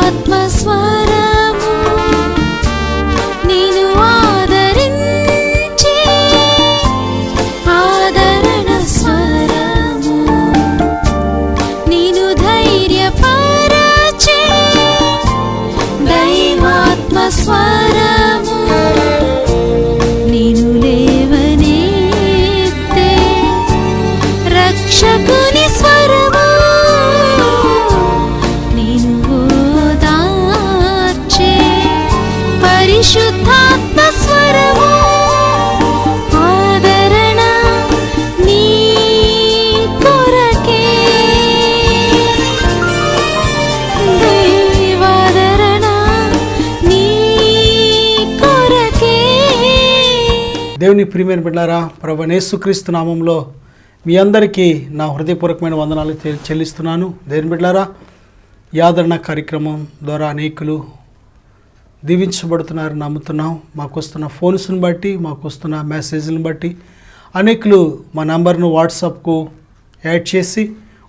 దైవాత్మ స్వరము నేను ఆదరించే ఆదరణ స్వరము నేను ధైర్యపరచే దైవాత్మ స్వరము నేను లేవనెత్తే రక్షకుని స్వరము నేను ఓదార్చే పరిశుద్ధాత్మ స్వరము ఆదరణ నీ కొరకే దైవాదరణ నీ కొరకే. దేవుని ప్రియమైన బిడ్డలారా, ప్రభువైన యేసుక్రీస్తు నామంలో మీ అందరికీ నా హృదయపూర్వకమైన వందనాలు చెల్లిస్తున్నాను. దేవుని బిడ్డలారా, ఈ ఆదరణ కార్యక్రమం ద్వారా అనేకులు దీవించబడుతున్నారని నమ్ముతున్నాం. మాకు వస్తున్న ఫోన్స్ని బట్టి, మాకు వస్తున్న మెసేజ్లను బట్టి అనేకులు మా నంబర్ను వాట్సాప్కు యాడ్ చేసి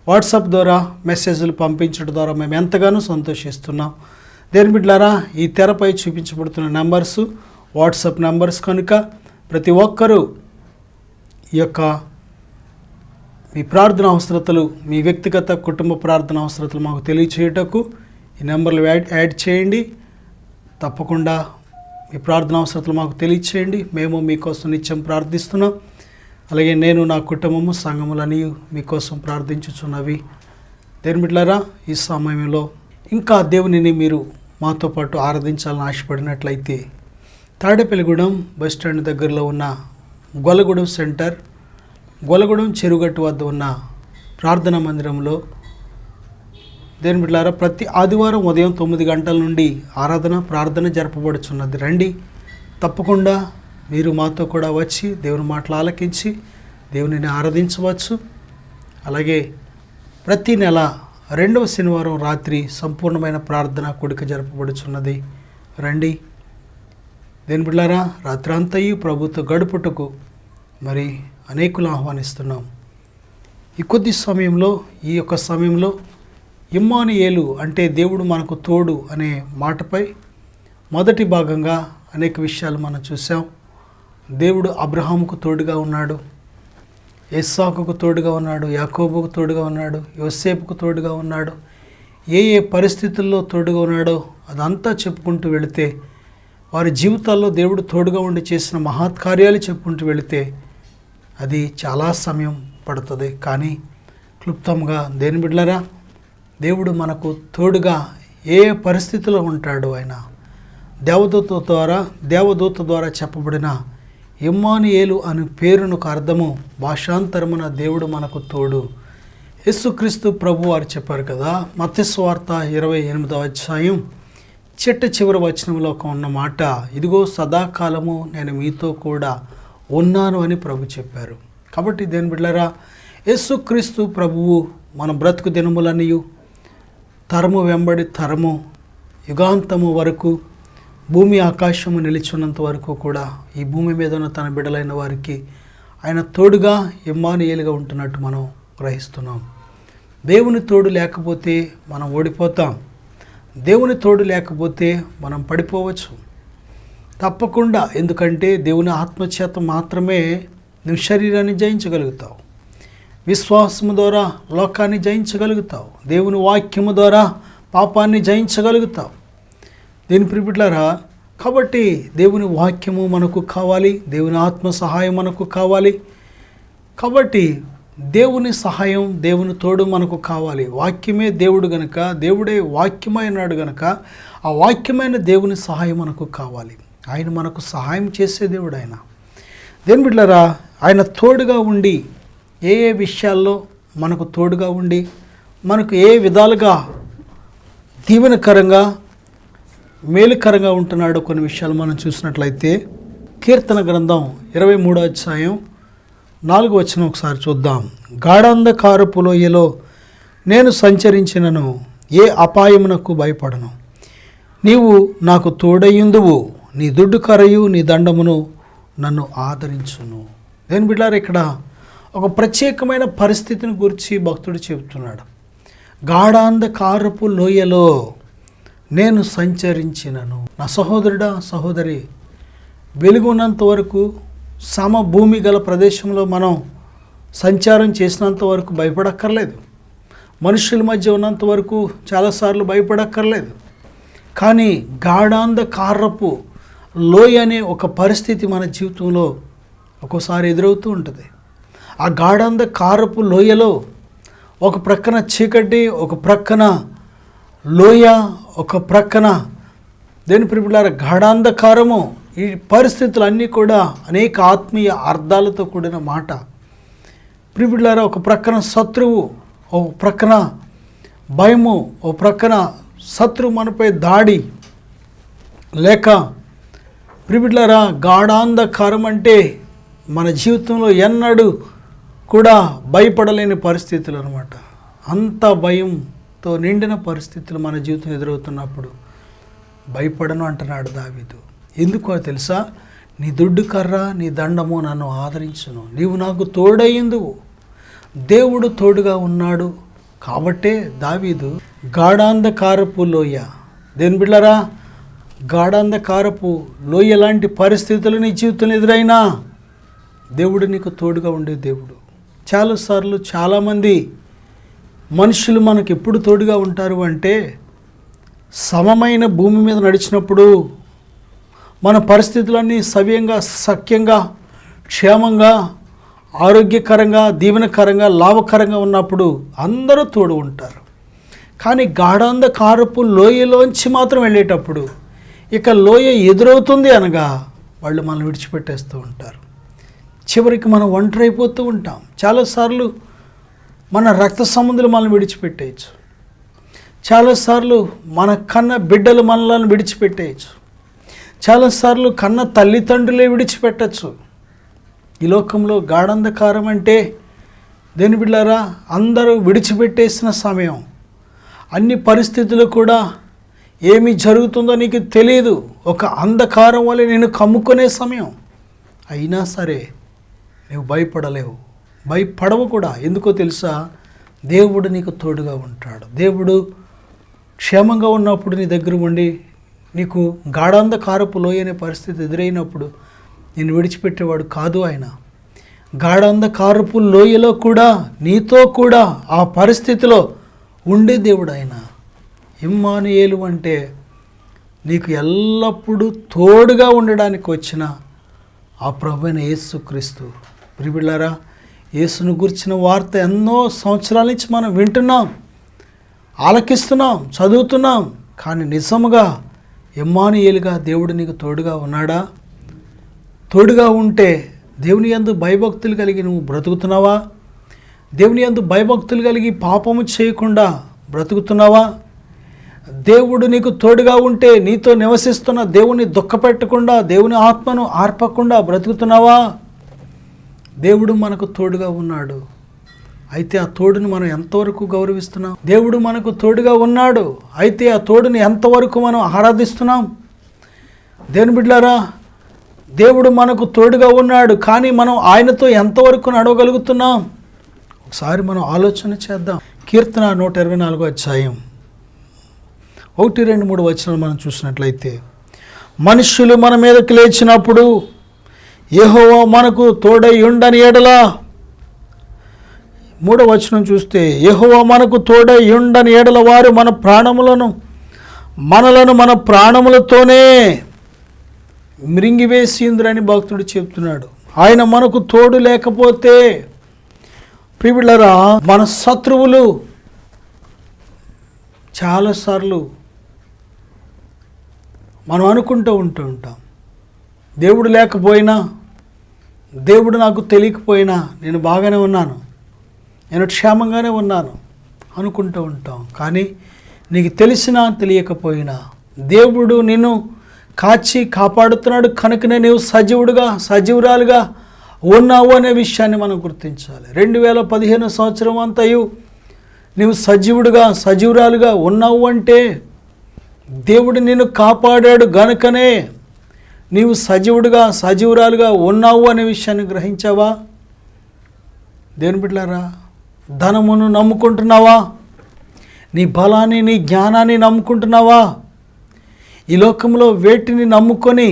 వాట్సాప్ ద్వారా మెసేజ్లు పంపించడం ద్వారా మేము ఎంతగానో సంతోషిస్తున్నాం. దేవుని బిడ్డలారా, ఈ తెరపై చూపించబడుతున్న నంబర్స్ వాట్సాప్ నంబర్స్ కనుక ప్రతి ఒక్కరూ ఈ యొక్క మీ ప్రార్థన అవసరతలు, మీ వ్యక్తిగత కుటుంబ ప్రార్థన అవసరతలు మాకు తెలియచేయటకు ఈ నెంబర్లు యాడ్ చేయండి. తప్పకుండా మీ ప్రార్థన అవసరతలు మాకు తెలియచేయండి. మేము మీకోసం నిత్యం ప్రార్థిస్తున్నాం. అలాగే నేను, నా కుటుంబము, సంఘములని మీకోసం ప్రార్థించుచున్నవి. దేవుని బిడ్డలారా, ఈ సమయంలో ఇంకా దేవునిని మీరు మాతో పాటు ఆరాధించాలని ఆశపడినట్లయితే తాడేపల్లిగూడెం బస్టాండ్ దగ్గరలో ఉన్న గొల్లగూడెం సెంటర్, గొల్లగూడెం చెరుగట్టు వద్ద ఉన్న ప్రార్థనా మందిరంలో దేవుని బిడ్డలారా ప్రతి ఆదివారం ఉదయం 9 గంటల నుండి ఆరాధన ప్రార్థన జరపబడుచున్నది. రండి, తప్పకుండా మీరు మాతో కూడా వచ్చి దేవుని మాటలు ఆలకించి దేవునిని ఆరాధించవచ్చు. అలాగే ప్రతి నెల 2వ శనివారం రాత్రి సంపూర్ణమైన ప్రార్థన కూడిక జరపబడుచున్నది. రండి దేవుని బిడ్డలారా, రాత్రి అంతయు ప్రభుతో గడుపుటకు మరి అనేకులు ఆహ్వానిస్తున్నాం. ఈ కొద్ది సమయంలో, ఈ యొక్క సమయంలో ఇమ్మానుయేలు అంటే దేవుడు మనకు తోడు అనే మాటపై మొదటి భాగంగా అనేక విషయాలు మనం చూసాం. దేవుడు అబ్రహాముకు తోడుగా ఉన్నాడు, ఇస్సాకుకు తోడుగా ఉన్నాడు, యాకోబుకు తోడుగా ఉన్నాడు, యోసేపుకు తోడుగా ఉన్నాడు. ఏ ఏ పరిస్థితుల్లో తోడుగా ఉన్నాడో అదంతా చెప్పుకుంటూ వెళితే, వారి జీవితాల్లో దేవుడు తోడుగా ఉండి చేసిన మహత్కార్యాలు చెప్పుకుంటూ వెళితే అది చాలా సమయం పడుతుంది. కానీ క్లుప్తంగా దేవుని బిడ్డలారా, దేవుడు మనకు తోడుగా ఏ పరిస్థితిలో ఉంటాడో ఆయన దేవదూత ద్వారా చెప్పబడిన ఇమ్మానుయేలు అనే పేరునకు అర్థము భాషాంతరమున దేవుడు మనకు తోడు. యేసుక్రీస్తు ప్రభు వారు చెప్పారు కదా, మత్తయి సువార్త 28వ అధ్యాయం చివరి వచనంలో ఉన్న మాట, ఇదిగో సదాకాలము నేను మీతో కూడా ఉన్నాను అని ప్రభు చెప్పారు. కాబట్టి దేవుని బిడ్డలారా, యేసుక్రీస్తు ప్రభువు మన బ్రతుకు దినములనియు తరము వెంబడి తరము యుగాంతము వరకు భూమి ఆకాశము నిలిచున్నంత వరకు కూడా ఈ భూమి మీద ఉన్న తన బిడ్డలైన వారికి ఆయన తోడుగా ఇమ్మానుయేలుగా ఉంటున్నట్టు మనం గ్రహిస్తున్నాం. దేవుని తోడు లేకపోతే మనం ఓడిపోతాం. దేవుని తోడు లేకపోతే మనం పడిపోవచ్చు తప్పకుండా. ఎందుకంటే దేవుని ఆత్మచేత మాత్రమే నువ్వు శరీరాన్ని జయించగలుగుతావు, విశ్వాసము ద్వారా లోకాన్ని జయించగలుగుతావు, దేవుని వాక్యము ద్వారా పాపాన్ని జయించగలుగుతావు. దీని ప్రియబిడ్డలారా, కాబట్టి దేవుని వాక్యము మనకు కావాలి, దేవుని ఆత్మ సహాయం మనకు కావాలి. కాబట్టి దేవుని సహాయం, దేవుని తోడు మనకు కావాలి. వాక్యమే దేవుడు గనుక, దేవుడే వాక్యమైనాడు గనుక ఆ వాక్యమైన దేవుని సహాయం మనకు కావాలి. ఆయన మనకు సహాయం చేసే దేవుడు ఆయన. దేవుని బిడ్డలారా, ఆయన తోడుగా ఉండి ఏ ఏ విషయాల్లో మనకు తోడుగా ఉండి మనకు ఏ విధాలుగా దీవెనకరంగా మేలుకరంగా ఉంటున్నాడో కొన్ని విషయాలు మనం చూసినట్లయితే కీర్తన గ్రంథం 23వ అధ్యాయం 4వ వచనం ఒకసారి చూద్దాం. గాఢాంధకారపు లోయలో నేను సంచరించినను ఏ అపాయమునకు భయపడను, నీవు నాకు తోడయ్యుందువు, నీ దుడ్డు కరయు నీ దండమును నన్ను ఆదరించును. దేని బిడ్డారు, ఇక్కడ ఒక ప్రత్యేకమైన పరిస్థితిని గురించి భక్తుడు చెబుతున్నాడు. గాఢాంధకారపు లోయలో నేను సంచరించినను. నా సహోదరుడా, సహోదరి, వెలుగున్నంత వరకు, సమభూమి గల ప్రదేశంలో మనం సంచారం చేసినంత వరకు భయపడక్కర్లేదు. మనుషుల మధ్య ఉన్నంత వరకు చాలాసార్లు భయపడక్కర్లేదు. కానీ గాఢాంధకారపు లోయ అనే ఒక పరిస్థితి మన జీవితంలో ఒక్కోసారి ఎదురవుతూ ఉంటుంది. ఆ గాఢాంధకారపు లోయలో ఒక ప్రక్కన చీకటి, ఒక ప్రక్కన లోయ, ఒక ప్రక్కన దేని ప్రియులారా గాఢాంధకారము. ఈ పరిస్థితులన్నీ కూడా అనేక ఆత్మీయ అర్థాలతో కూడిన మాట. ప్రియులారా, ఒక ప్రక్కన శత్రువు, ఒక ప్రక్కన భయము, ఒక ప్రక్కన శత్రువు మనపై దాడి, లేక ప్రియులారా గాఢాంధకారం అంటే మన జీవితంలో ఎన్నడూ కూడా భయపడలేని పరిస్థితులు అన్నమాట. అంత భయంతో నిండిన పరిస్థితులు మన జీవితం ఎదురవుతున్నప్పుడు భయపడను అంటున్నాడు దావీదు. ఎందుకో తెలుసా? నీ దుడ్డు కర్ర, నీ దండము నన్ను ఆదరించును, నీవు నాకు తోడయ్యిందువు. దేవుడు తోడుగా ఉన్నాడు కాబట్టే దావీదు గాఢాంధకారపు లోయ, దేని బిడ్డలారా గాఢాంధకారపు లోయ లాంటి పరిస్థితులు నీ జీవితంలో ఎదురైనా దేవుడు నీకు తోడుగా ఉండే దేవుడు. చాలాసార్లు చాలామంది మనుషులు మనకు ఎప్పుడు తోడుగా ఉంటారు అంటే, సమమైన భూమి మీద నడిచినప్పుడు, మన పరిస్థితులన్నీ సవ్యంగా, సఖ్యంగా, క్షేమంగా, ఆరోగ్యకరంగా, దీవెనకరంగా, లాభకరంగా ఉన్నప్పుడు అందరూ తోడు ఉంటారు. కానీ గాఢాంధకారపు లోయలోంచి మాత్రం వెళ్ళేటప్పుడు, ఇక లోయ ఎదురవుతుంది అనగా వాళ్ళు మనల్ని విడిచిపెట్టేస్తూ ఉంటారు. చివరికి మనం ఒంటరైపోతూ ఉంటాం. చాలాసార్లు మన రక్త సంబంధులు మనల్ని విడిచిపెట్టేయచ్చు. చాలాసార్లు మన కన్న బిడ్డలు మనల్ని విడిచిపెట్టేయచ్చు. చాలాసార్లు కన్న తల్లిదండ్రులే విడిచిపెట్టచ్చు. ఈ లోకంలో గాఢాంధకారం అంటే దేని బిడ్డలారా అందరూ విడిచిపెట్టేసిన సమయం. అన్ని పరిస్థితులు కూడా ఏమి జరుగుతుందో నీకు తెలియదు. ఒక అంధకారం వల్ల నేను కమ్ముకునే సమయం. అయినా సరే నువ్వు భయపడలేవు, భయపడవు కూడా. ఎందుకో తెలుసా? దేవుడు నీకు తోడుగా ఉంటాడు. దేవుడు క్షేమంగా ఉన్నప్పుడు నీ దగ్గర ఉండి, నీకు గాఢాంధకారపు లోయ అనే పరిస్థితి ఎదురైనప్పుడు నేను విడిచిపెట్టేవాడు కాదు ఆయన. గాఢాంధకారపు లోయలో కూడా నీతో కూడా ఆ పరిస్థితిలో ఉండే దేవుడు ఆయన. ఇమ్మానుయేలు అంటే నీకు ఎల్లప్పుడూ తోడుగా ఉండడానికి వచ్చిన ఆ ప్రభువైన యేసుక్రీస్తు. ప్రియబిడ్డలారా, యేసును గురించిన వార్త ఎన్నో సంవత్సరాల నుంచి మనం వింటున్నాం, ఆలకిస్తున్నాం, చదువుతున్నాం. కానీ నిజముగా ఇమ్మానుయేలుగా దేవుడు నీకు తోడుగా ఉన్నాడా? తోడుగా ఉంటే దేవుని యందు భయభక్తులు కలిగి నువ్వు బ్రతుకుతున్నావా? దేవుని యందు భయభక్తులు కలిగి పాపము చేయకుండా బ్రతుకుతున్నావా? దేవుడు నీకు తోడుగా ఉంటే నీతో నివసిస్తున్న దేవుని దుఃఖపెట్టకుండా, దేవుని ఆత్మను ఆర్పకుండా బ్రతుకుతున్నావా? దేవుడు మనకు తోడుగా ఉన్నాడు. అయితే ఆ తోడుని మనం ఎంతవరకు గౌరవిస్తున్నాం? దేవుడు మనకు తోడుగా ఉన్నాడు, అయితే ఆ తోడుని ఎంతవరకు మనం ఆరాధిస్తున్నాం? దేవుని బిడ్డలారా, దేవుడు మనకు తోడుగా ఉన్నాడు, కానీ మనం ఆయనతో ఎంతవరకు నడవగలుగుతున్నాం? ఒకసారి మనం ఆలోచన చేద్దాం. కీర్తన 124వ అధ్యాయం 1, 2, 3 వచనాలు మనం చూసినట్లయితే, మనుష్యులు మన మీదకి లేచినప్పుడు యెహోవా మనకు తోడై ఉండని ఎడల, 3వ వచనం చూస్తే, యెహోవా మనకు తోడై ఉండని ఎడల వారు మనలను మన ప్రాణములతోనే మృంగివేసిందురని భక్తుడు చెప్తున్నాడు. ఆయన మనకు తోడు లేకపోతే ప్రియులారా మన శత్రువులు చాలాసార్లు మనం అనుకుంటూ ఉంటాం, దేవుడు లేకపోయినా, దేవుడు నాకు తెలియకపోయినా నేను బాగానే ఉన్నాను, నేను క్షేమంగానే ఉన్నాను అనుకుంటూ ఉంటాం. కానీ నీకు తెలిసినా తెలియకపోయినా దేవుడు నిన్ను కాచి కాపాడుతున్నాడు కనుకనే నీవు సజీవురాలుగా ఉన్నావు అనే విషయాన్ని మనం గుర్తించాలి. 2015 సంవత్సరం అంతయు నీవు సజీవురాలుగా ఉన్నావు అంటే దేవుడు నిన్ను కాపాడాడు గనుకనే నీవు సజీవురాలుగా ఉన్నావు అనే విషయాన్ని గ్రహించావా? దేవుని బిడ్డలారా, ధనమును నమ్ముకుంటున్నావా? నీ బలాన్ని, నీ జ్ఞానాన్ని నమ్ముకుంటున్నావా? ఈ లోకంలో వేటిని నమ్ముకొని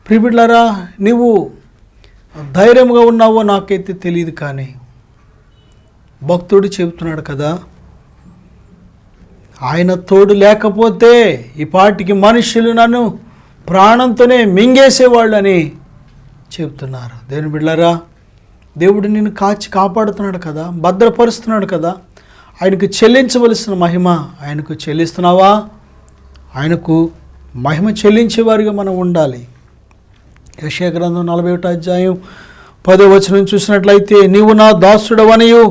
ప్రియబిడ్లారా నీవు ధైర్యంగా ఉన్నావో నాకైతే తెలియదు, కానీ భక్తుడు చెబుతున్నాడు కదా, ఆయన తోడు లేకపోతే ఈ పాటికి మనుషులు నన్ను ప్రాణంతోనే మింగేసేవాళ్ళు అని చెబుతున్నారు. దేవుని బిడ్డలారా, దేవుడు నిన్ను కాపాడుతున్నాడు కదా, భద్రపరుస్తున్నాడు కదా, ఆయనకు చెల్లించవలసిన మహిమ ఆయనకు చెల్లిస్తున్నావా? ఆయనకు మహిమ చెల్లించేవారిగా మనం ఉండాలి. యెషయా గ్రంథం 41వ అధ్యాయం 10వ వచనం చూసినట్లయితే, నీవు నా దాసుడవనియు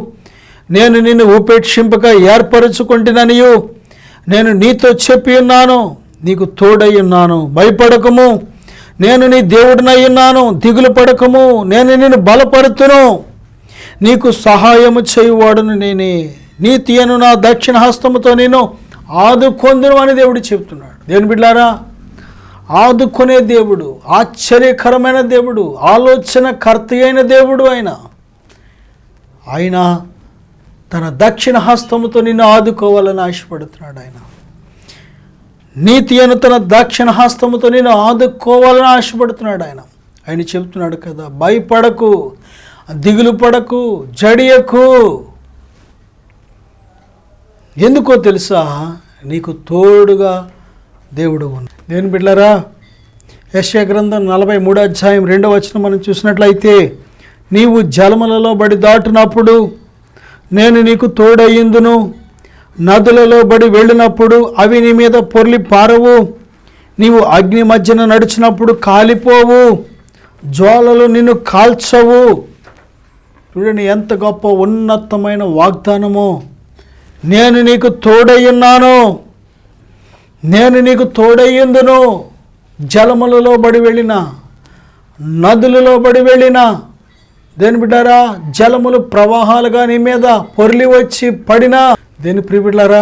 నేను నిన్ను ఉపేక్షింపక ఏర్పరచుకుంటుననియు నేను నీతో చెప్పి ఉన్నాను, నీకు తోడై ఉన్నాను, భయపడకము, నేను నీ దేవుడినై ఉన్నాను, దిగులు పడకము, నేను నిన్ను బలపరుతును, నీకు సహాయము చేయువాడును నేనే, నీతి అను నా దక్షిణ హస్తముతో నేను ఆదుకొందును అని దేవుడు చెప్తున్నాడు. దేవుని బిడ్డలారా, ఆదుకునే దేవుడు, ఆశ్చర్యకరమైన దేవుడు, ఆలోచన కర్త అయిన దేవుడు ఆయన తన దక్షిణ హస్తముతో నిన్ను ఆదుకోవాలని ఆశపడుతున్నాడు. నీతి అను తన దక్షిణ హస్తముతో నిన్ను ఆదుకోవాలని ఆశపడుతున్నాడు. ఆయన చెబుతున్నాడు కదా, భయపడకు, దిగులు పడకు, జడియకు. ఎందుకో తెలుసా? నీకు తోడుగా దేవుడు ఉన్నాడు. దేవుని బిడ్డలారా, యెషయా గ్రంథం 43వ అధ్యాయం 2వ వచనం మనం చూసినట్లయితే, నీవు జలములలో బడి దాటునప్పుడు నేను నీకు తోడయ్యిందును, నదులలో బడి వెళ్ళినప్పుడు అవి నీ మీద పొర్లి పారవు, నీవు అగ్ని మధ్యన నడిచినప్పుడు కాలిపోవు, జ్వాలలు నిన్ను కాల్చవు. చూడండి ఎంత గొప్ప ఉన్నతమైన వాగ్దానమో. నేను నీకు తోడయ్యున్నాను, నేను నీకు తోడయ్యిందును, జలములలో బడి వెళ్ళిన, నదులలో బడి వెళ్ళిన. దేని బిడ్డారా, జలములు ప్రవాహాలుగా నీ మీద పొర్లి వచ్చి పడినా. దేని ప్రియబిడ్లారా,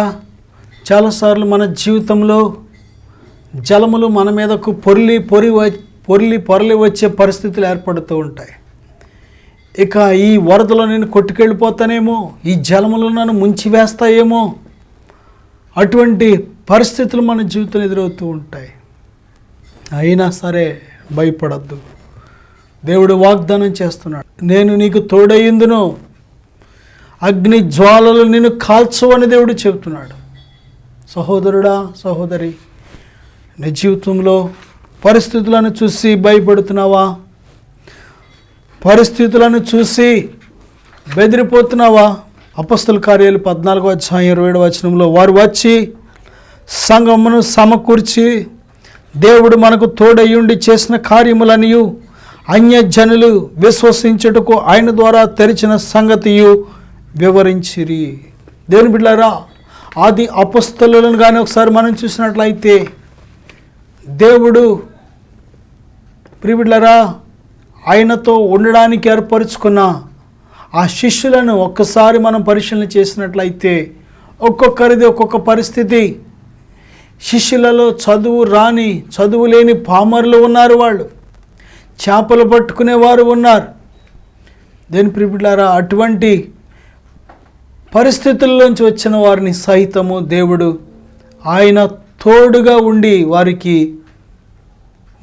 చాలాసార్లు మన జీవితంలో జలములు మన మీదకు పొర్లి వచ్చే పరిస్థితులు ఏర్పడుతూ ఉంటాయి. ఇక ఈ వరదలో నేను కొట్టుకెళ్ళిపోతానేమో, ఈ జలములు నన్ను ముంచివేస్తాయేమో, అటువంటి పరిస్థితులు మన జీవితంలో ఎదురవుతూ ఉంటాయి. అయినా సరే భయపడద్దు. దేవుడు వాగ్దానం చేస్తున్నాడు, నేను నీకు తోడయ్యిందును, అగ్ని జ్వాలలు నిన్ను కాల్చవని దేవుడు చెబుతున్నాడు. సహోదరుడా, సహోదరి, నీ జీవితంలో పరిస్థితులను చూసి భయపడుతున్నావా? పరిస్థితులను చూసి బెదిరిపోతున్నావా? అపొస్తలుల కార్యాలు 14వ అధ్యాయం 27వ వచనంలో, వారు వచ్చి సంఘమును సమకూర్చి దేవుడు మనకు తోడయ్యుండి చేసిన కార్యములనియు అన్యజనులు విశ్వసించుటకు ఆయన ద్వారా తెరిచిన సంగతియు వివరించిరి. దేవుని బిడ్డలారా, ఆది అపొస్తలులను కానీ ఒకసారి మనం చూసినట్లయితే, దేవుడు ప్రియబిడ్డలారా ఆయనతో ఉండడానికి ఏర్పరచుకున్న ఆ శిష్యులను ఒక్కసారి మనం పరిశీలన చేసినట్లయితే, ఒక్కొక్కరిది ఒక్కొక్క పరిస్థితి. శిష్యులలో చదువు లేని పామరులు ఉన్నారు, వాళ్ళు చేపలు పట్టుకునేవారు ఉన్నారు. దేని ప్రియబిడ్డలారా, అటువంటి పరిస్థితుల్లోంచి వచ్చిన వారిని సహితము దేవుడు ఆయన తోడుగా ఉండి వారికి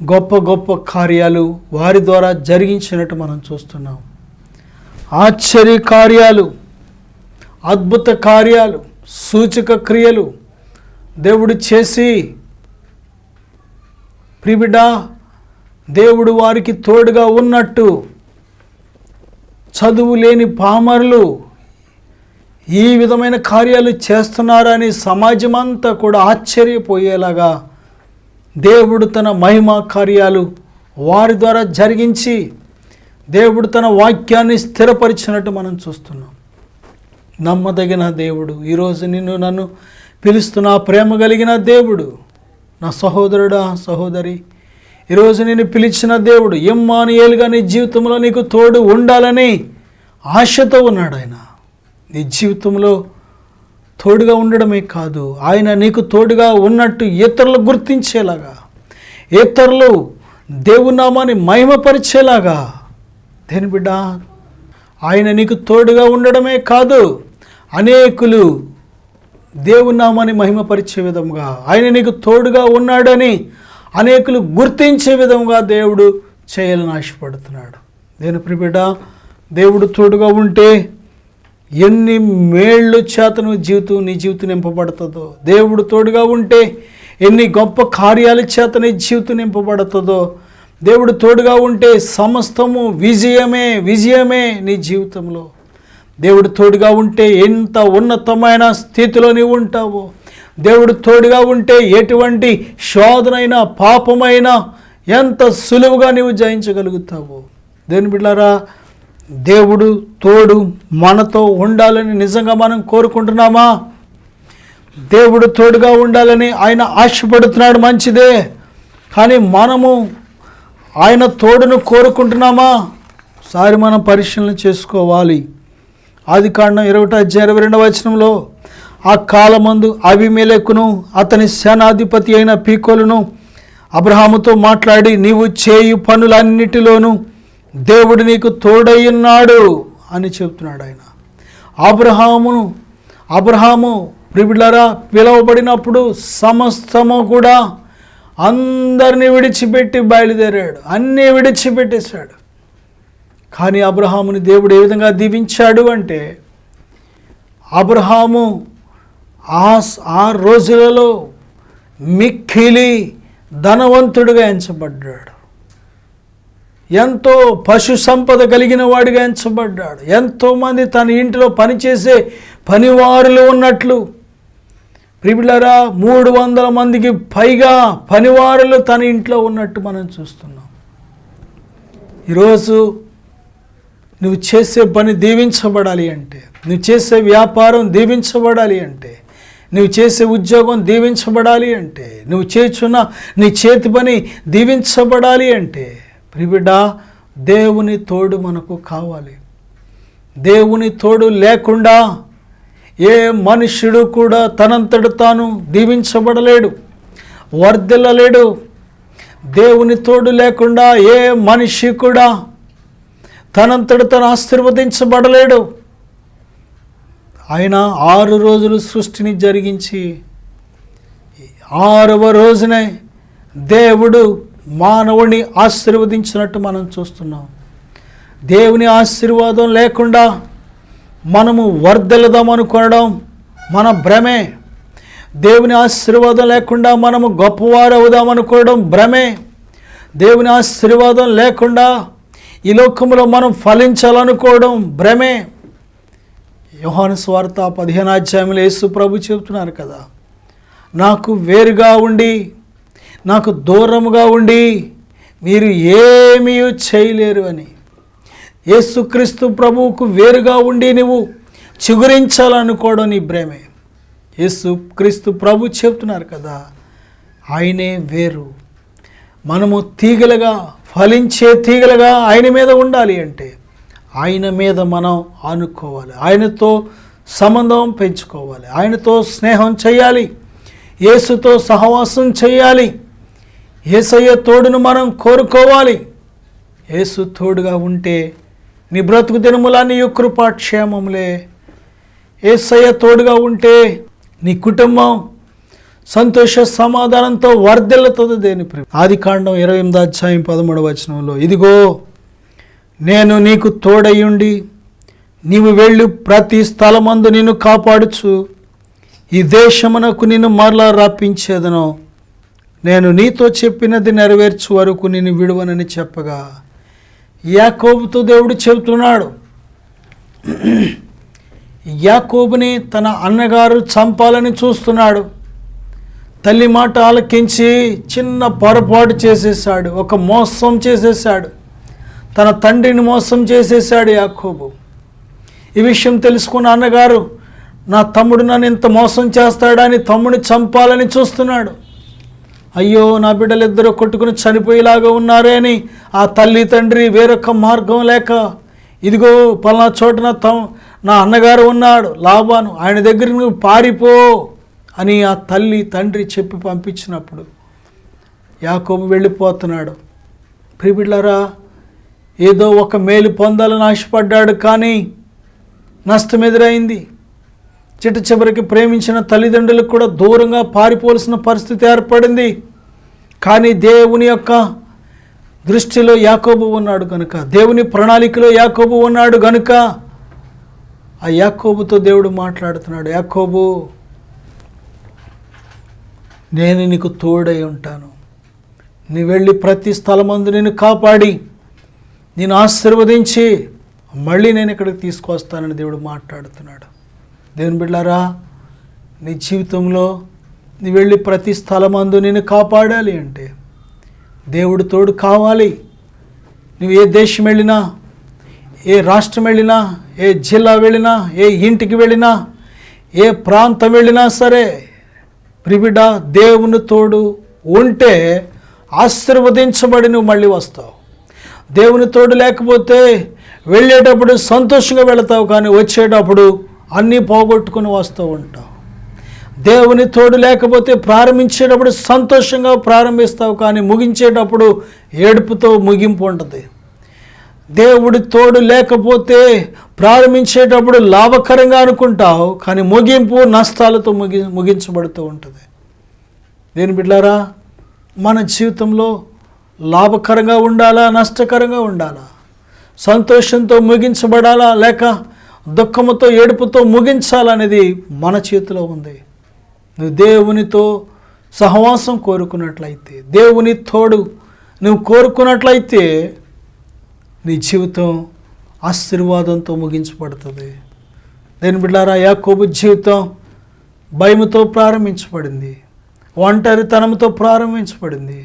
గొప్ప గొప్ప కార్యాలు వారి ద్వారా జరిగించినట్టు మనం చూస్తున్నాం. ఆశ్చర్య కార్యాలు, అద్భుత కార్యాలు, సూచక క్రియలు దేవుడు చేసి, ప్రియబిడ్డ, దేవుడు వారికి తోడుగా ఉన్నట్టు చదువు లేని పామరులు ఈ విధమైన కార్యాలు చేస్తున్నారని సమాజం అంతా కూడా ఆశ్చర్యపోయేలాగా దేవుడు తన మహిమ కార్యాలు వారి ద్వారా జరిగించి దేవుడు తన వాక్యాన్ని స్థిరపరిచినట్టు మనం చూస్తున్నాం. నమ్మదగిన దేవుడు ఈరోజు నన్ను పిలుస్తున్న ప్రేమ కలిగిన దేవుడు, నా సహోదరుడా, సహోదరి, ఈరోజు నేను పిలిచిన దేవుడు ఇమ్మానుయేలుగా నీ జీవితంలో నీకు తోడు ఉండాలని ఆశతో ఉన్నాడు. ఆయన నీ జీవితంలో తోడుగా ఉండడమే కాదు, ఆయన నీకు తోడుగా ఉన్నట్టు ఇతరులు గుర్తించేలాగా, ఇతరులు దేవుని నామాన్ని మహిమపరిచేలాగా. దేని బిడ్డ, ఆయన నీకు తోడుగా ఉండడమే కాదు, అనేకులు దేవుని నామాన్ని మహిమపరిచే విధంగా, ఆయన నీకు తోడుగా ఉన్నాడని అనేకులు గుర్తించే విధంగా దేవుడు చేయాలని ఆశపడుతున్నాడు. దేని ప్రియబిడ్డ, దేవుడు తోడుగా ఉంటే ఎన్ని మేళ్ళు చేత నీ జీవితం నింపబడుతుందో, దేవుడు తోడుగా ఉంటే ఎన్ని గొప్ప కార్యాల చేత నీ జీవితం నింపబడుతుందో, దేవుడు తోడుగా ఉంటే సమస్తము విజయమే నీ జీవితంలో. దేవుడు తోడుగా ఉంటే ఎంత ఉన్నతమైన స్థితిలో నీవు ఉంటావో, దేవుడు తోడుగా ఉంటే ఎటువంటి శోధనైనా పాపమైనా ఎంత సులువుగా నీవు జయించగలుగుతావో. దేవుని బిడ్డలారా, దేవుడు తోడు మనతో ఉండాలని నిజంగా మనం కోరుకుంటున్నామా? దేవుడు తోడుగా ఉండాలని ఆయన ఆశపడుతున్నాడు, మంచిదే. కానీ మనము ఆయన తోడును కోరుకుంటున్నామా? ఒకసారి మనం పరిశీలన చేసుకోవాలి. ఆదికాండం 21:22 ఆ కాలమందు అబీమెలెకును అతని సేనాధిపతి అయిన పీకోలును అబ్రహాముతో మాట్లాడి, నీవు చేయు పనులన్నిటిలోనూ దేవుడు నీకు తోడయ్యున్నాడు అని చెప్తున్నాడు ఆయన. అబ్రహాము ప్రియులారా పిలువబడినప్పుడు సమస్తము కూడా అందరినీ విడిచిపెట్టి బయలుదేరాడు, అన్నీ విడిచిపెట్టేశాడు. కానీ అబ్రహాముని దేవుడు ఏ విధంగా దీవించాడు అంటే, అబ్రహాము ఆ రోజులలో మిక్కిలి ధనవంతుడిగా ఎంచబడ్డాడు, ఎంతో పశు సంపద కలిగిన వాడిగా ఎంచబడ్డాడు. ఎంతోమంది తన ఇంటిలో పనిచేసే పనివారులు ఉన్నట్లు, ప్రియులారా 300 మందికి పైగా పనివారులు తన ఇంట్లో ఉన్నట్టు మనం చూస్తున్నాం. ఈరోజు నువ్వు చేసే పని దీవించబడాలి అంటే, నువ్వు చేసే వ్యాపారం దీవించబడాలి అంటే, నువ్వు చేసే ఉద్యోగం దీవించబడాలి అంటే, నువ్వు చేస్తున్న నీ చేతి పని దీవించబడాలి అంటే, ప్రియబిడ్డ, దేవుని తోడు మనకు కావాలి. దేవుని తోడు లేకుండా ఏ మనుష్యుడు కూడా తనంతట తాను దీవించబడలేడు, వర్ధిల్లలేడు. దేవుని తోడు లేకుండా ఏ మనిషి కూడా తనంతట తాను ఆశీర్వదించబడలేడు. ఆయన 6 రోజులు సృష్టిని జరిగించి 6వ రోజునే దేవుడు మానవుని ఆశీర్వదించినట్టు మనం చూస్తున్నాం. దేవుని ఆశీర్వాదం లేకుండా మనము వర్ధిల్లుదామనుకోవడం మన భ్రమే. దేవుని ఆశీర్వాదం లేకుండా మనము గొప్పవారు అవుదామనుకోవడం భ్రమే. దేవుని ఆశీర్వాదం లేకుండా ఈ లోకంలో మనం ఫలించాలనుకోవడం భ్రమే. యోహాను సువార్త 15 యేసు ప్రభు చెబుతున్నారు కదా, నాకు వేరుగా ఉండి, నాకు దూరముగా ఉండి మీరు ఏమీ చేయలేరు అని. యేసుక్రీస్తు ప్రభువుకు వేరుగా ఉండి నువ్వు చిగురించాలనుకోవడం నీ భ్రమే. యేసుక్రీస్తు ప్రభు చెప్తున్నారు కదా, ఆయనే వేరు. మనము తీగలుగా, ఫలించే తీగలుగా ఆయన మీద ఉండాలి అంటే ఆయన మీద మనం ఆనుకోవాలి, ఆయనతో సంబంధం పెంచుకోవాలి, ఆయనతో స్నేహం చేయాలి, యేసుతో సహవాసం చేయాలి, యేసయ్య తోడును మనం కోరుకోవాలి. యేసు తోడుగా ఉంటే నీ బ్రతుకు దినములన్నీ కృపాక్షేమములే. యేసయ్య తోడుగా ఉంటే నీ కుటుంబం సంతోష సమాధానంతో వర్ధిల్లుతుంది. దేని ప్రియ, ఆదికాండం 28:13 ఇదిగో నేను నీకు తోడయ్యుండి నీవు వెళ్ళు ప్రతి స్థలమందు నిన్ను కాపాడుచు ఈ దేశమునకు నిన్ను మరలా రప్పించేదను, నేను నీతో చెప్పినది నెరవేర్చు వరకు నిన్ను విడువనని చెప్పగా, యాకోబుతో దేవుడు చెబుతున్నాడు. యాకోబుని తన అన్నగారు చంపాలని చూస్తున్నాడు. తల్లి మాట ఆలకించి చిన్న పొరపాటు చేసేసాడు, ఒక మోసం చేసేసాడు, తన తండ్రిని మోసం చేసేసాడు యాకోబు. ఈ విషయం తెలుసుకున్న అన్నగారు, నా తమ్ముడు నన్ను ఇంత మోసం చేస్తాడని తమ్ముడిని చంపాలని చూస్తున్నాడు. అయ్యో, నా బిడ్డలిద్దరూ కొట్టుకుని చనిపోయేలాగా ఉన్నారే అని ఆ తల్లి తండ్రి వేరొక మార్గం లేక, ఇదిగో పలానా చోట నా అన్నగారు ఉన్నాడు లాబాను, ఆయన దగ్గరికి నువ్వు పారిపో అని ఆ తల్లి తండ్రి చెప్పి పంపించినప్పుడు యాకోబు వెళ్ళిపోతున్నాడు. ప్రియబిడ్డలారా, ఏదో ఒక మేలు పొందాలని ఆశపడ్డాడు, కానీ నష్టం ఎదురైంది. చిట్ట చివరికి ప్రేమించిన తల్లిదండ్రులకు కూడా దూరంగా పారిపోవలసిన పరిస్థితి ఏర్పడింది. కానీ దేవుని యొక్క దృష్టిలో యాకోబు ఉన్నాడు కనుక, దేవుని ప్రణాళికలో యాకోబు ఉన్నాడు కనుక ఆ యాకోబుతో దేవుడు మాట్లాడుతున్నాడు. యాకోబు, నేను నీకు తోడై ఉంటాను. నీ వెళ్ళి ప్రతి స్థలమందు నేను కాపాడి నేను ఆశీర్వదించి మళ్ళీ నేను ఇక్కడికి తీసుకొస్తానని దేవుడు మాట్లాడుతున్నాడు. దేవుని బిడ్డలారా, నీ జీవితంలో నీ వెళ్ళి ప్రతి స్థలమందు నేను కాపాడాలి అంటే దేవుడు తోడు కావాలి. నువ్వు ఏ దేశం వెళ్ళినా, ఏ రాష్ట్రం వెళ్ళినా, ఏ జిల్లా వెళ్ళినా, ఏ ఇంటికి వెళ్ళినా, ఏ ప్రాంతం వెళ్ళినా సరే ప్రిబిడ్డ, దేవుని తోడు ఉంటే ఆశీర్వదించబడి నువ్వు మళ్ళీ వస్తావు. దేవుని తోడు లేకపోతే వెళ్ళేటప్పుడు సంతోషంగా వెళతావు, కానీ వచ్చేటప్పుడు అన్నీ పోగొట్టుకుని వస్తూ ఉంటావు. దేవుని తోడు లేకపోతే ప్రారంభించేటప్పుడు సంతోషంగా ప్రారంభిస్తావు, కానీ ముగించేటప్పుడు ఏడుపుతో ముగింపు ఉంటుంది. దేవుడి తోడు లేకపోతే ప్రారంభించేటప్పుడు లాభకరంగా అనుకుంటావు, కానీ ముగింపు నష్టాలతో ముగించబడుతూ ఉంటుంది. దేని బిడ్డలారా, మన జీవితంలో లాభకరంగా ఉండాలా, నష్టకరంగా ఉండాలా, సంతోషంతో ముగించబడాలా, లేక దుఃఖముతో ఏడుపుతో ముగించాలనేది మన చేతిలో ఉంది. నువ్వు దేవునితో సహవాసం కోరుకున్నట్లయితే, దేవుని తోడు నువ్వు కోరుకున్నట్లయితే నీ జీవితం ఆశీర్వాదంతో ముగించబడుతుంది. దేని బిడ్డలారా, యాకోబు జీవితం భయముతో ప్రారంభించబడింది, ఒంటరితనంతో ప్రారంభించబడింది,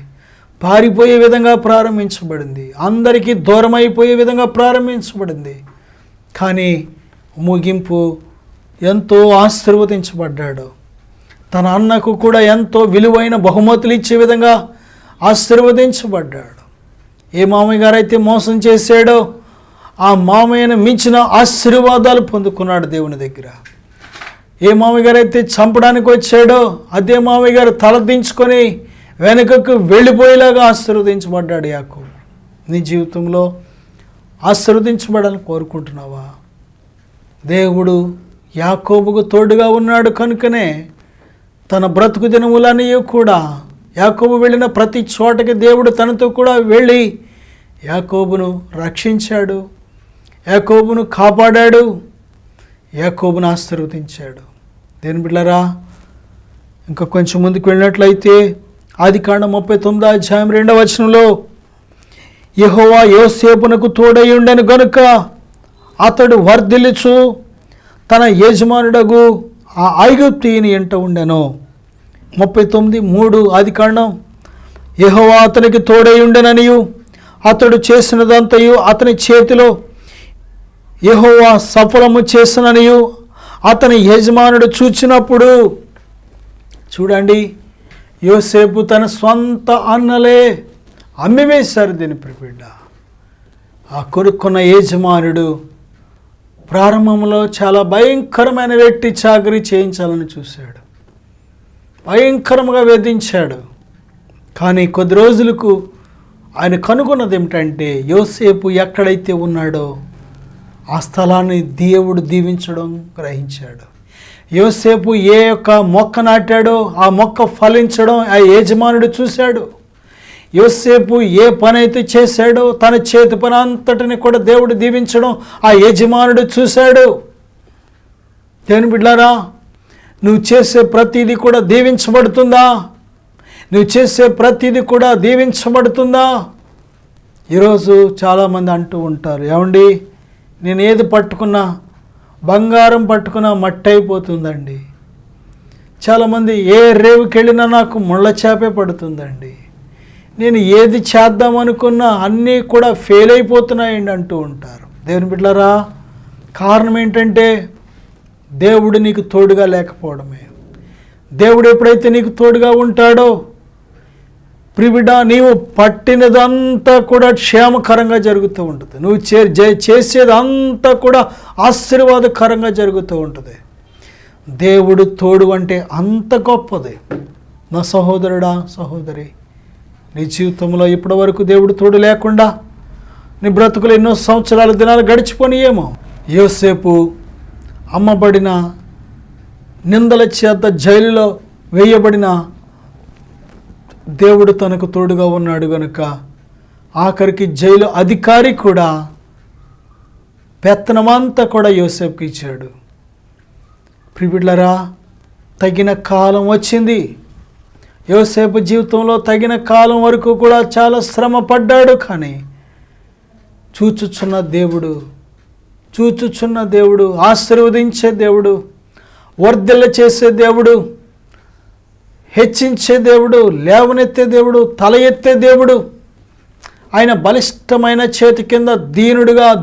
పారిపోయే విధంగా ప్రారంభించబడింది, అందరికీ దూరం అయిపోయే విధంగా ప్రారంభించబడింది. కానీ ముగింపు ఎంతో ఆశీర్వదించబడ్డాడు. తన అన్నకు కూడా ఎంతో విలువైన బహుమతులు ఇచ్చే విధంగా ఆశీర్వదించబడ్డాడు. ఏ మామయ్య గారు అయితే మోసం చేశాడో ఆ మామయ్యను మించిన ఆశీర్వాదాలు పొందుకున్నాడు దేవుని దగ్గర. ఏ మామయ్య గారు అయితే చంపడానికి వచ్చాడో అదే మామయ్య గారు తలదించుకొని వెనుకకు వెళ్ళిపోయేలాగా ఆశీర్వదించబడ్డాడు యాకోబు. నీ జీవితంలో ఆశీర్వదించబడాలని కోరుకుంటున్నావా? దేవుడు యాకోబుకు తోడుగా ఉన్నాడు కనుకనే తన బ్రతుకు దినములన్నీ కూడా యాకోబు వెళ్ళిన ప్రతి చోటకి దేవుడు తనతో కూడా వెళ్ళి యాకోబును రక్షించాడు, యాకోబును కాపాడాడు, యాకోబును ఆశీర్వదించాడు. దేని బిడ్డలారా, ఇంకా కొంచెం ముందుకు వెళ్ళినట్లయితే ఆదికాండం 39వ అధ్యాయం 2వ వచనంలో, యెహోవా యోసేపునకు తోడై ఉండెను గనుక అతడు వర్ధిల్లుచు తన యజమానుడగు ఆ ఐగుప్తీయుని ఎంట ఉండెను. 39:3 ఆదికాండం, యెహోవా అతనికి తోడై ఉండెననియు అతడు చేసినదంతయు అతని చేతిలో యెహోవా సఫలము చేసిననియు అతని యజమానుడు చూచినప్పుడు. చూడండి, యోసేపు తన స్వంత అన్నలే అమ్మివేశారు దీని ప్రిబిడ్డ. ఆ కొనుక్కున్న యజమానుడు ప్రారంభంలో చాలా భయంకరమైన వెట్టి చాకరీ చేయించాలని చూశాడు, భయంకరంగా వేధించాడు. కానీ కొద్ది రోజులకు ఆయన కనుగొన్నది ఏమిటంటే, యోసేపు ఎక్కడైతే ఉన్నాడో ఆ స్థలాన్ని దేవుడు దీవించడం గ్రహించాడు. యోసేపు ఏ యొక్క మొక్క నాటాడో ఆ మొక్క ఫలించడం ఆ యజమానుడు చూశాడు. యోసేపు ఏ పని అయితే చేశాడో తన చేతి పని అంతటిని కూడా దేవుడు దీవించడం ఆ యజమానుడు చూశాడు. దేవుని బిడ్డలారా, నువ్వు చేసే ప్రతిదీ కూడా దీవించబడుతుందా? నువ్వు చేసే ప్రతిదీ కూడా దీవించబడుతుందా? ఈరోజు చాలామంది అంటూ ఉంటారు, ఏమండి నేను ఏది పట్టుకున్నా, బంగారం పట్టుకున్నా మట్టి అయిపోతుందండి. చాలామంది ఏ రేవుకి వెళ్ళినా నాకు ముళ్ళ చేపే పడుతుందండి. నేను ఏది చేద్దాం అనుకున్నా అన్నీ కూడా ఫెయిల్ అయిపోతున్నాయండి అంటూ ఉంటారు. దేవుని బిడ్డలారా, కారణం ఏంటంటే దేవుడు నీకు తోడుగా లేకపోవడమే. దేవుడు ఎప్పుడైతే నీకు తోడుగా ఉంటాడో ప్రిబిడ్డ, నీవు పట్టినదంతా కూడా క్షేమకరంగా జరుగుతూ ఉంటుంది. నువ్వు చేసేదంతా కూడా ఆశీర్వాదకరంగా జరుగుతూ ఉంటుంది. దేవుడు తోడు అంటే అంత గొప్పది. నా సహోదరుడా, సహోదరి, నీ జీవితంలో ఇప్పటి వరకు దేవుడు తోడు లేకుండా నీ బ్రతుకులు ఎన్నో సంవత్సరాల దినాలు గడిచిపోనియేమో. యోసేపు అమ్మబడిన నిందల చేత జైలులో వేయబడిన దేవుడు తనకు తోడుగా ఉన్నాడు గనుక ఆఖరికి జైలు అధికారి కూడా పెత్తనమంతా కూడా యోసేపుకి ఇచ్చాడు. ప్రియులారా, తగిన కాలం వచ్చింది. యోసేపు జీవితంలో తగిన కాలం వరకు కూడా చాలా శ్రమ పడ్డాడు. కానీ చూచుచున్న దేవుడు, ఆశీర్వదించే దేవుడు, వర్ధిల్ల చేసే దేవుడు, హెచ్చించే దేవుడు, లేవనెత్తే దేవుడు, తల ఎత్తే దేవుడు, ఆయన బలిష్టమైన చేతి కింద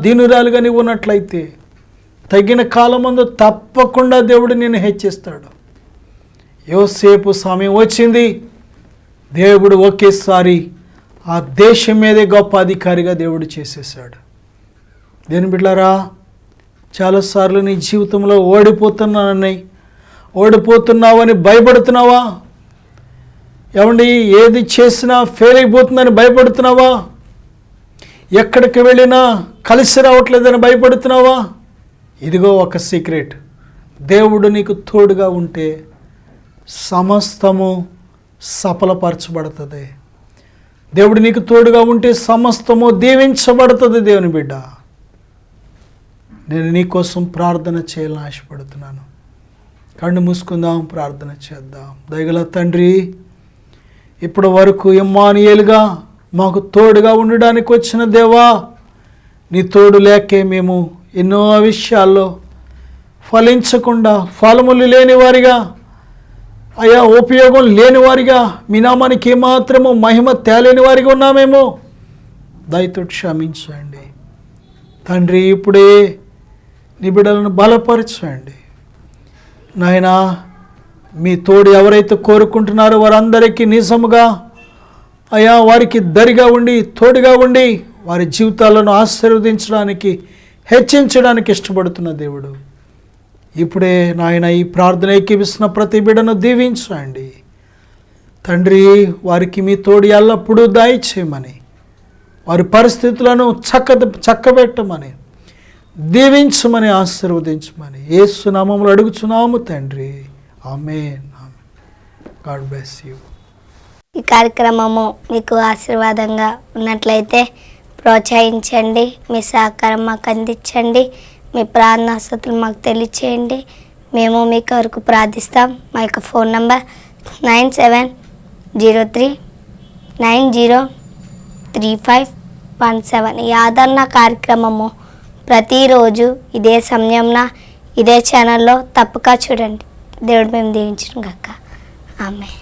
దీనురాలుగా నీవు ఉన్నట్లయితే తగిన కాలమందు తప్పకుండా దేవుడు నిన్ను హెచ్చిస్తాడు. యోసేపు సమయం వచ్చింది. దేవుడు ఒకేసారి ఆ దేశం మీదే గొప్ప అధికారిగా దేవుడు చేసేసాడు. దేని బిడ్డలారా, చాలాసార్లు నీ జీవితంలో ఓడిపోతున్నావని భయపడుతున్నావా? ఏమండి, ఏది చేసినా ఫెయిల్ అయిపోతుందని భయపడుతున్నావా? ఎక్కడికి వెళ్ళినా కలిసి రావట్లేదని భయపడుతున్నావా? ఇదిగో ఒక సీక్రెట్. దేవుడు నీకు తోడుగా ఉంటే సమస్తము సఫలపరచబడుతుంది. దేవుడు నీకు తోడుగా ఉంటే సమస్తము దీవించబడుతుంది. దేవుని బిడ్డ, నేను నీకోసం ప్రార్థన చేయాలని ఆశపడుతున్నాను. కళ్ళు మూసుకుందాం, ప్రార్థన చేద్దాం. దయగల తండ్రి, ఇప్పటి వరకు ఇమ్మానుయేలుగా మాకు తోడుగా ఉండడానికి వచ్చిన దేవా, నీ తోడు లేకే మేము ఎన్నో విషయాల్లో ఫలించకుండా, ఫలములు లేని వారిగా, అయా ఉపయోగం లేని వారిగా, మీ నామానికి ఏమాత్రము మహిమ తేలేని వారిగా ఉన్నామేమో. దయతో క్షమించండి తండ్రి. ఇప్పుడే నీ బిడ్డలను బలపరచండి నాయనా. మీ తోడు ఎవరైతే కోరుకుంటున్నారో వారందరికీ నిజముగా అయా వారికి దరిగా ఉండి, తోడుగా ఉండి, వారి జీవితాలను ఆశీర్వదించడానికి, హెచ్చించడానికి ఇష్టపడుతున్న దేవుడు, ఇప్పుడే నాయన ఈ ప్రార్థన ఏకీవిస్తున్న ప్రతి బిడ్డను దీవించండి తండ్రి. వారికి మీ తోడు ఎల్లప్పుడూ దయచేయమని, వారి పరిస్థితులను చక్కబెట్టమని, దీవించమని, ఆశీర్వదించమని యేసు నామములో అడుగుచున్నాము తండ్రి. ఆమేన్. God bless you. ఈ కార్యక్రమము మీకు ఆశీర్వాదంగా ఉన్నట్లయితే ప్రోత్సహించండి, మీ సహకారం మాకు అందించండి, మీ ప్రార్థనాస్తుతులు మాకు తెలియచేయండి. మేము మీ కొరకు ప్రార్థిస్తాం. మా యొక్క ఫోన్ నంబర్ 9703903517. ఈ ఆదరణ కార్యక్రమము ప్రతిరోజు ఇదే సమయంన ఇదే ఛానల్లో తప్పక చూడండి. దేవుడు మేము దీవించును గాక. ఆమేన్.